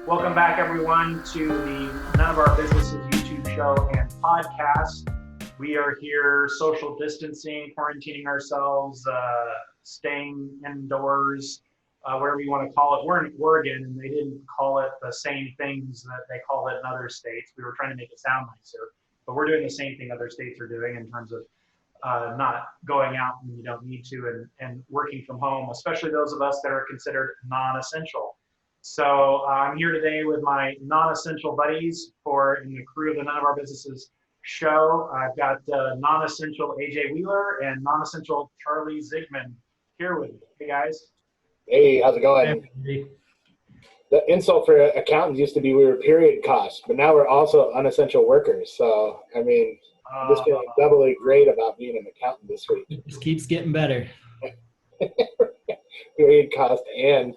Welcome back, everyone, to the None of Our Businesses YouTube show and podcast. We are here social distancing, quarantining ourselves, staying indoors, whatever you want to call it. We're in Oregon, and they didn't call it the same things that they call it in other states. We were trying to make it sound nicer, but we're doing the same thing other states are doing in terms of not going out when you don't need to and working from home, especially those of us that are considered non-essential. So I'm here today with my non-essential buddies in the crew of the None of Our Businesses show. I've got non-essential AJ Wheeler and non-essential Charlie Zigman here with me. Hey, guys. Hey, how's it going? Hey. The insult for accountants used to be we were period costs, but now we're also unessential workers. So, I mean, I'm just feeling doubly great about being an accountant this week. It just keeps getting better. Period cost and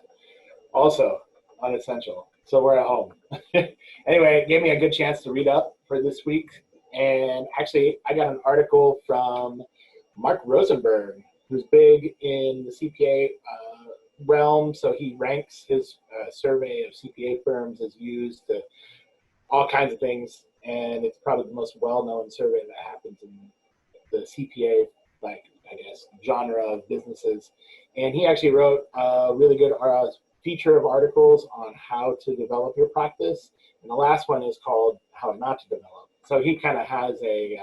also unessential. So we're at home. Anyway, it gave me a good chance to read up for this week. And actually, I got an article from Mark Rosenberg, who's big in the CPA realm. So he ranks his survey of CPA firms as used to all kinds of things. And it's probably the most well-known survey that happens in the CPA, genre of businesses. And he actually wrote a really good feature of articles on how to develop your practice. And the last one is called How Not to Develop. So he kind of has a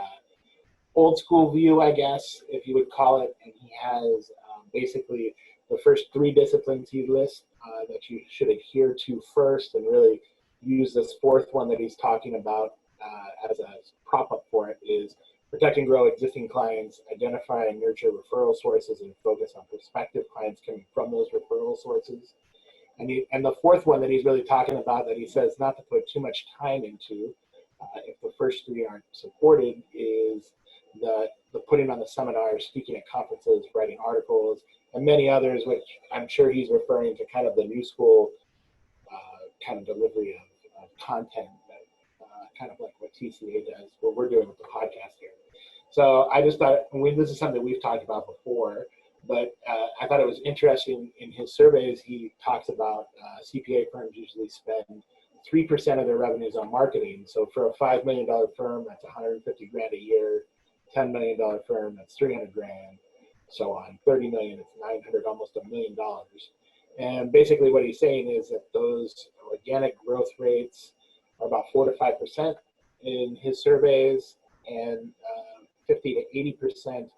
old school view, I guess, if you would call it. And he has basically the first 3 disciplines he lists that you should adhere to first, and really use this 4th one that he's talking about as a prop up for it is protect and grow existing clients, identify and nurture referral sources, and focus on prospective clients coming from those referral sources. And the 4th one that he's really talking about that he says not to put too much time into, if the first 3 aren't supported, is the putting on the seminars, speaking at conferences, writing articles, and many others, which I'm sure he's referring to kind of the new school kind of delivery of content, kind of like what TCA does, what we're doing with the podcast here. So I just thought, this is something we've talked about before, but I thought it was interesting. In his surveys, he talks about CPA firms usually spend 3% of their revenues on marketing. So for a $5 million firm, that's $150 grand a year. $10 million firm, that's $300 grand. So on 30 million, it's 900, almost $1 million. And basically what he's saying is that those organic growth rates are about 4 to 5% in his surveys, and 50 to 80%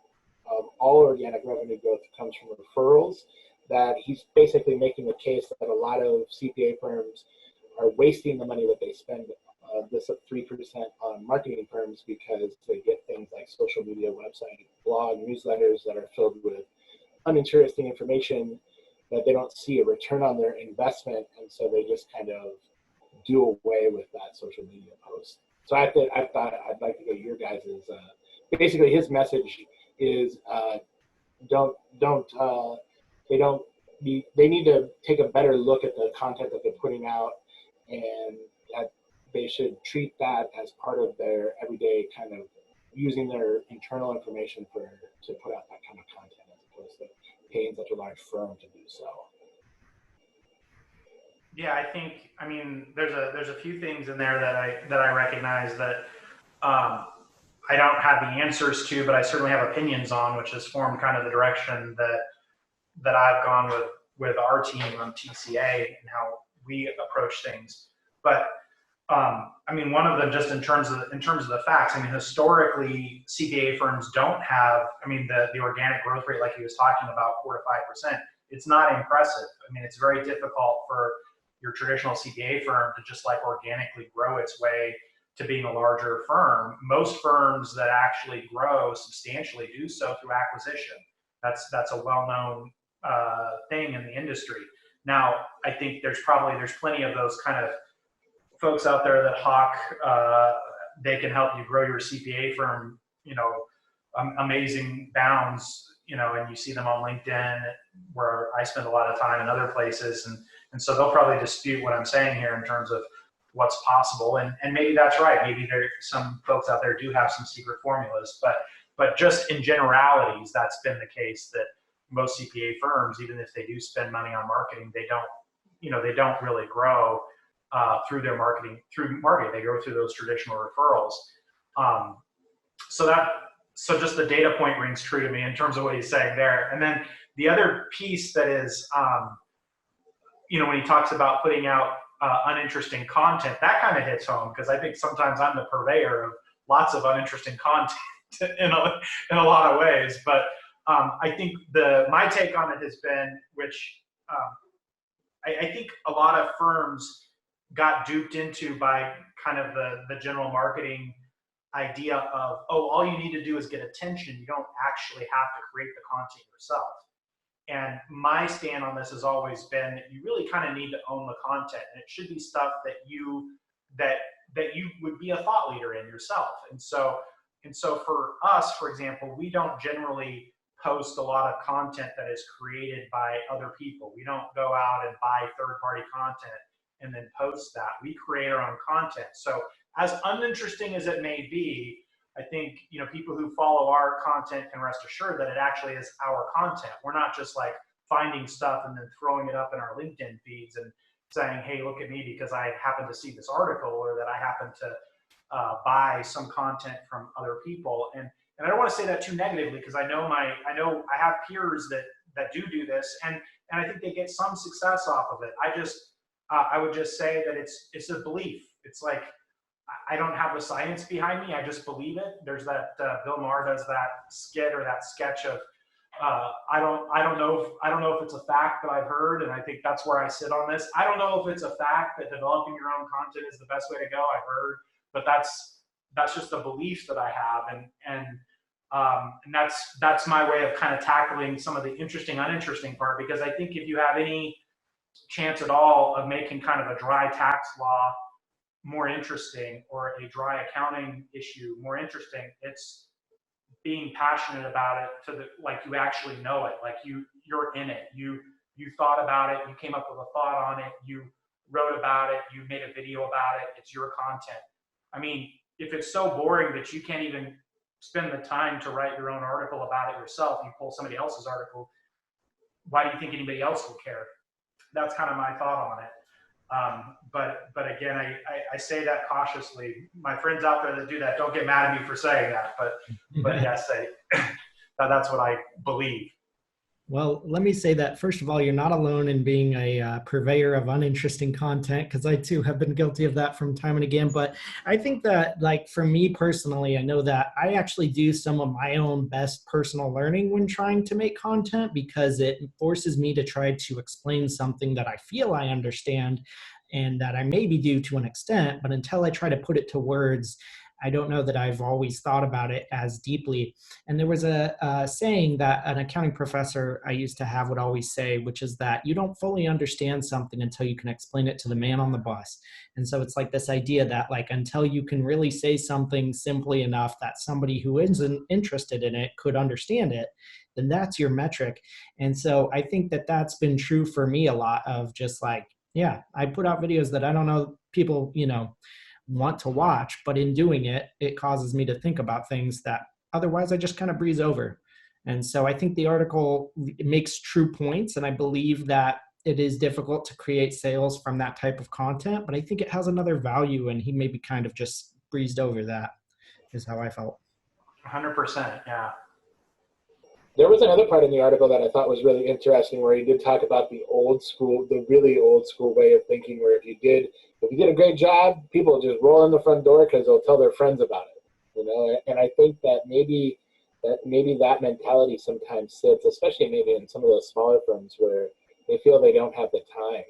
of all organic revenue growth comes from referrals. That he's basically making the case that a lot of CPA firms are wasting the money that they spend, this 3% on marketing firms, because they get things like social media, website, blog, newsletters that are filled with uninteresting information that they don't see a return on their investment, and so they just kind of do away with that social media post. So I thought I'd like to get your guys' basically his message is they need to take a better look at the content that they're putting out, and that they should treat that as part of their everyday kind of using their internal information to put out that kind of content, as opposed to paying such a large firm to do so. Yeah, I mean, there's a few things in there that I recognize that I don't have the answers to, but I certainly have opinions on, which has formed kind of the direction that I've gone with our team on TCA and how we approach things. But I mean, one of them, just in terms of the facts, I mean, historically, CPA firms don't have, I mean, the organic growth rate, like he was talking about, 4 to 5%. It's not impressive. I mean, it's very difficult for your traditional CPA firm to just organically grow its way to being a larger firm. Most firms that actually grow substantially do so through acquisition. That's a well-known thing in the industry. Now, I think there's plenty of those kind of folks out there that hawk, they can help you grow your CPA firm, amazing bounds, and you see them on LinkedIn, where I spend a lot of time, and other places. And so they'll probably dispute what I'm saying here in terms of what's possible. And maybe that's right. Maybe some folks out there do have some secret formulas, but just in generalities, that's been the case, that most CPA firms, even if they do spend money on marketing, they don't really grow through their marketing. They go through those traditional referrals. So just the data point rings true to me in terms of what he's saying there. And then the other piece that is, when he talks about putting out uninteresting content, that kind of hits home, because I think sometimes I'm the purveyor of lots of uninteresting content in a lot of ways. But I think my take on it has been, which I think a lot of firms got duped into by kind of the general marketing idea of, oh, all you need to do is get attention. You don't actually have to create the content yourself. And my stand on this has always been that you really kind of need to own the content, and it should be stuff that you would be a thought leader in yourself. And so for us, for example, we don't generally post a lot of content that is created by other people. We don't go out and buy third-party content and then post that. We create our own content. So as uninteresting as it may be, I think people who follow our content can rest assured that it actually is our content. We're not just like finding stuff and then throwing it up in our LinkedIn feeds and saying, hey, look at me because I happen to see this article, or that I happen to buy some content from other people. And I don't want to say that too negatively, because I know I have peers that do this, and I think they get some success off of it. I would just say that it's a belief. It's like, I don't have the science behind me. I just believe it. There's that Bill Maher does that skit or that sketch of I don't know if it's a fact that I've heard, and I think that's where I sit on this. I don't know if it's a fact that developing your own content is the best way to go. I've heard, but that's just a belief that I have, and that's my way of kind of tackling some of the interesting, uninteresting part, because I think if you have any chance at all of making kind of a dry tax law more interesting, or a dry accounting issue more interesting, it's being passionate about it like you actually know it, like you're in it, you thought about it, you came up with a thought on it, you wrote about it, you made a video about it, it's your content. I mean, if it's so boring that you can't even spend the time to write your own article about it yourself, you pull somebody else's article, why do you think anybody else will care? That's kind of my thought on it. But again, I say that cautiously. My friends out there that do that, don't get mad at me for saying that, but yes, that's what I believe. Well, let me say that, first of all, you're not alone in being a purveyor of uninteresting content, because I too have been guilty of that from time and again. But I think that, like, for me personally, I know that I actually do some of my own best personal learning when trying to make content, because it forces me to try to explain something that I feel I understand and that I maybe do to an extent, but until I try to put it to words, I don't know that I've always thought about it as deeply. And there was a saying that an accounting professor I used to have would always say, which is that you don't fully understand something until you can explain it to the man on the bus. And so it's like this idea that, like, until you can really say something simply enough that somebody who isn't interested in it could understand it, then that's your metric. And so I think that that's been true for me a lot, of just like, yeah, I put out videos that I don't know people, want to watch, but in doing it, it causes me to think about things that otherwise I just kind of breeze over. And so I think the article makes true points, and I believe that it is difficult to create sales from that type of content, but I think it has another value, and he maybe kind of just breezed over that, is how I felt. 100%, yeah. There was another part in the article that I thought was really interesting, where he did talk about the really old school way of thinking, where if you did a great job, people just roll in the front door because they'll tell their friends about it, And I think that maybe that mentality sometimes sits, especially maybe in some of those smaller firms, where they feel they don't have the time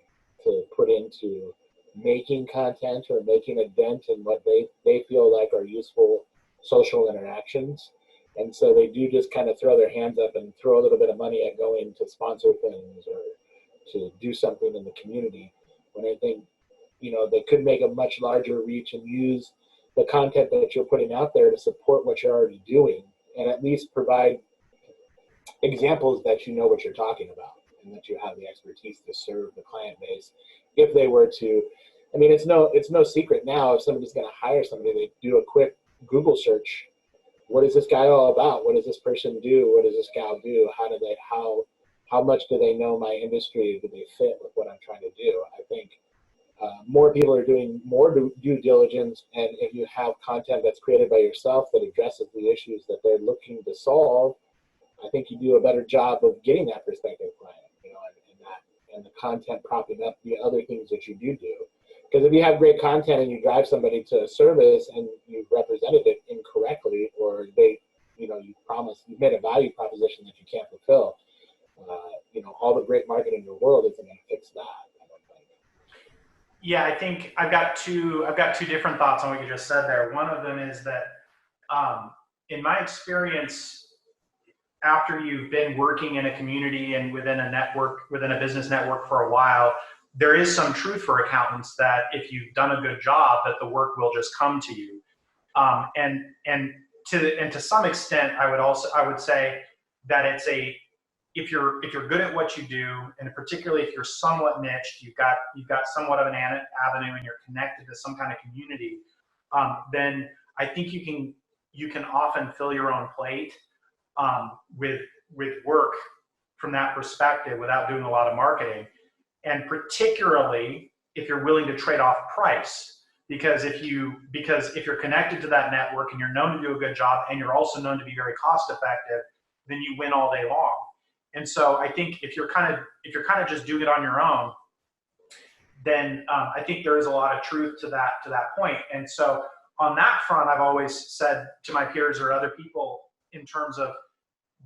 to put into making content or making a dent in what they feel like are useful social interactions. And so they do just kind of throw their hands up and throw a little bit of money at going to sponsor things or to do something in the community, when I think, they could make a much larger reach and use the content that you're putting out there to support what you're already doing, and at least provide examples that you know what you're talking about and that you have the expertise to serve the client base. If they were to, it's no secret now, if somebody's going to hire somebody, they do a quick Google search. What is this guy all about? What does this person do? What does this gal do? How much do they know my industry? Do they fit with what I'm trying to do? I think more people are doing more due diligence, and if you have content that's created by yourself that addresses the issues that they're looking to solve, I think you do a better job of getting that prospective client, and the content propping up the other things that you do. Because if you have great content and you drive somebody to a service and you represented it incorrectly, or you made a value proposition that you can't fulfill, all the great marketing in the world isn't going to fix that. I don't think. Yeah, I think I've got two different thoughts on what you just said there. One of them is that, in my experience, after you've been working in a community and within a business network for a while, there is some truth for accountants that if you've done a good job, that the work will just come to you. And to some extent, I would say that if you're good at what you do, and particularly if you're somewhat niched, you've got somewhat of an avenue, and you're connected to some kind of community, then I think you can often fill your own plate with work from that perspective without doing a lot of marketing, and particularly if you're willing to trade off price. Because if you're connected to that network and you're known to do a good job and you're also known to be very cost effective, then you win all day long. And so I think if you're kind of just doing it on your own, then I think there is a lot of truth to that point. And so on that front, I've always said to my peers or other people, in terms of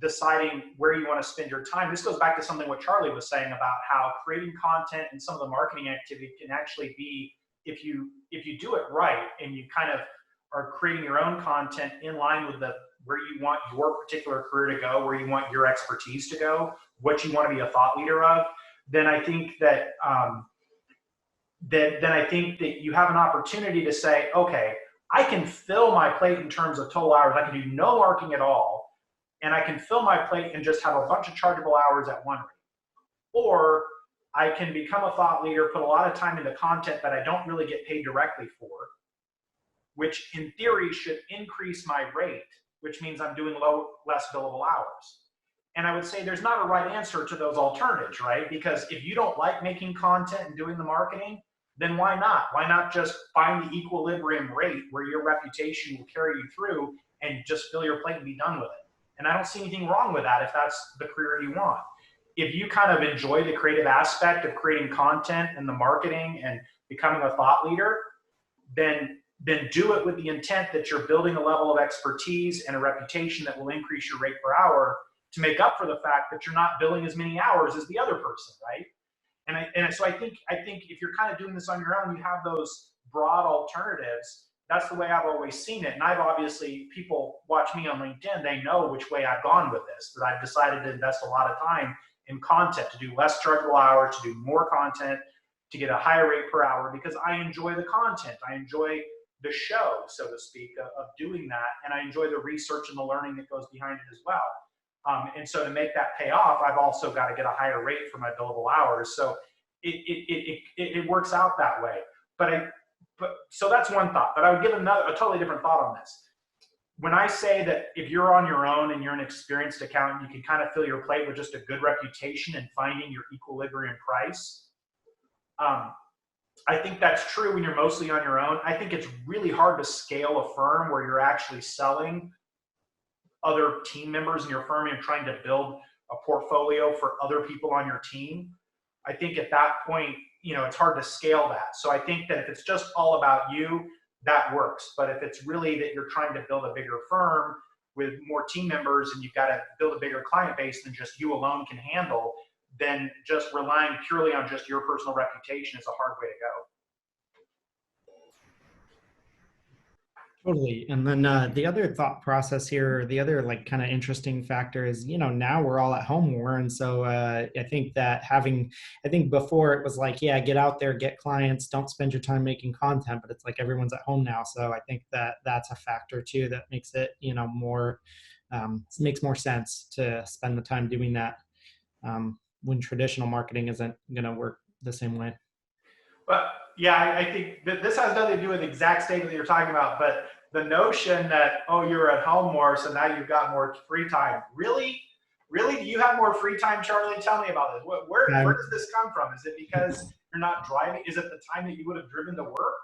deciding where you want to spend your time, this goes back to something what Charlie was saying about how creating content and some of the marketing activity can actually be, if you do it right and you kind of are creating your own content in line with where you want your particular career to go, where you want your expertise to go, what you want to be a thought leader of, then I think that you have an opportunity to say, okay, I can fill my plate in terms of total hours. I can do no marketing at all, and I can fill my plate and just have a bunch of chargeable hours at one rate. Or I can become a thought leader, put a lot of time into content that I don't really get paid directly for, which in theory should increase my rate, which means I'm doing less billable hours. And I would say there's not a right answer to those alternatives, right? Because if you don't like making content and doing the marketing, then why not? Why not just find the equilibrium rate where your reputation will carry you through and just fill your plate and be done with it? And I don't see anything wrong with that if that's the career you want. If you kind of enjoy the creative aspect of creating content and the marketing and becoming a thought leader, then do it with the intent that you're building a level of expertise and a reputation that will increase your rate per hour to make up for the fact that you're not billing as many hours as the other person, right? And so I think if you're kind of doing this on your own, you have those broad alternatives. That's the way I've always seen it. And people watch me on LinkedIn, they know which way I've gone with this, that I've decided to invest a lot of time in content, to do less chargeable hours, to do more content, to get a higher rate per hour, because I enjoy the content. I enjoy the show, so to speak, of doing that. And I enjoy the research and the learning that goes behind it as well. And so to make that pay off, I've also got to get a higher rate for my billable hours. So it works out that way. So that's one thought. But I would give a totally different thought on this. When I say that if you're on your own and you're an experienced accountant, you can kind of fill your plate with just a good reputation and finding your equilibrium price. I think that's true when you're mostly on your own. I think it's really hard to scale a firm where you're actually selling other team members in your firm and trying to build a portfolio for other people on your team. I think at that point, it's hard to scale that. So I think that if it's just all about you, that works. But if it's really that you're trying to build a bigger firm with more team members and you've got to build a bigger client base than just you alone can handle, then just relying purely on just your personal reputation is a hard way to go. Totally. And then the other thought process here, the other kind of interesting factor is, now we're all at home more. And so I think before it was get out there, get clients, don't spend your time making content, but it's like everyone's at home now. So I think that's a factor too, that makes it, more, makes more sense to spend the time doing that when traditional marketing isn't going to work the same way. Well, yeah, I think that this has nothing to do with the exact statement that you're talking about, but the notion that, you're at home more, so now you've got more free time. Really, Really? Do you have more free time, Charlie? Tell me about this. Where does this come from? Is it because you're not driving? Is it the time that you would have driven to work?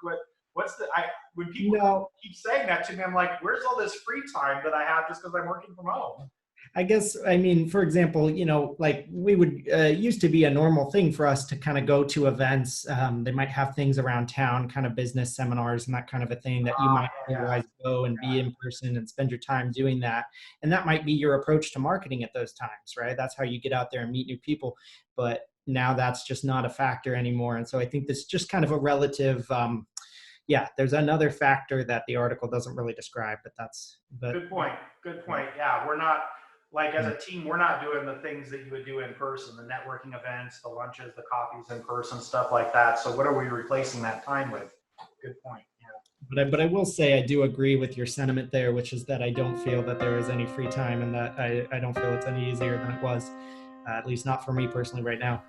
When people keep saying that to me, I'm like, where's all this free time that I have just because I'm working from home? I guess, I mean, for example, like we would used to be a normal thing for us to kind of go to events. They might have things around town, kind of business seminars and that kind of a thing that you might otherwise go and be in person and spend your time doing that. And that might be your approach to marketing at those times, right? That's how you get out there and meet new people. But now that's just not a factor anymore. And so I think this is just kind of a relative, there's another factor that the article doesn't really describe, but good point. Good point. Yeah, we're not, like as a team, we're not doing the things that you would do in person, the networking events, the lunches, the coffees in person, stuff like that. So what are we replacing that time with? Good point. Yeah. But I will say I do agree with your sentiment there, which is that I don't feel that there is any free time and that I don't feel it's any easier than it was, at least not for me personally right now.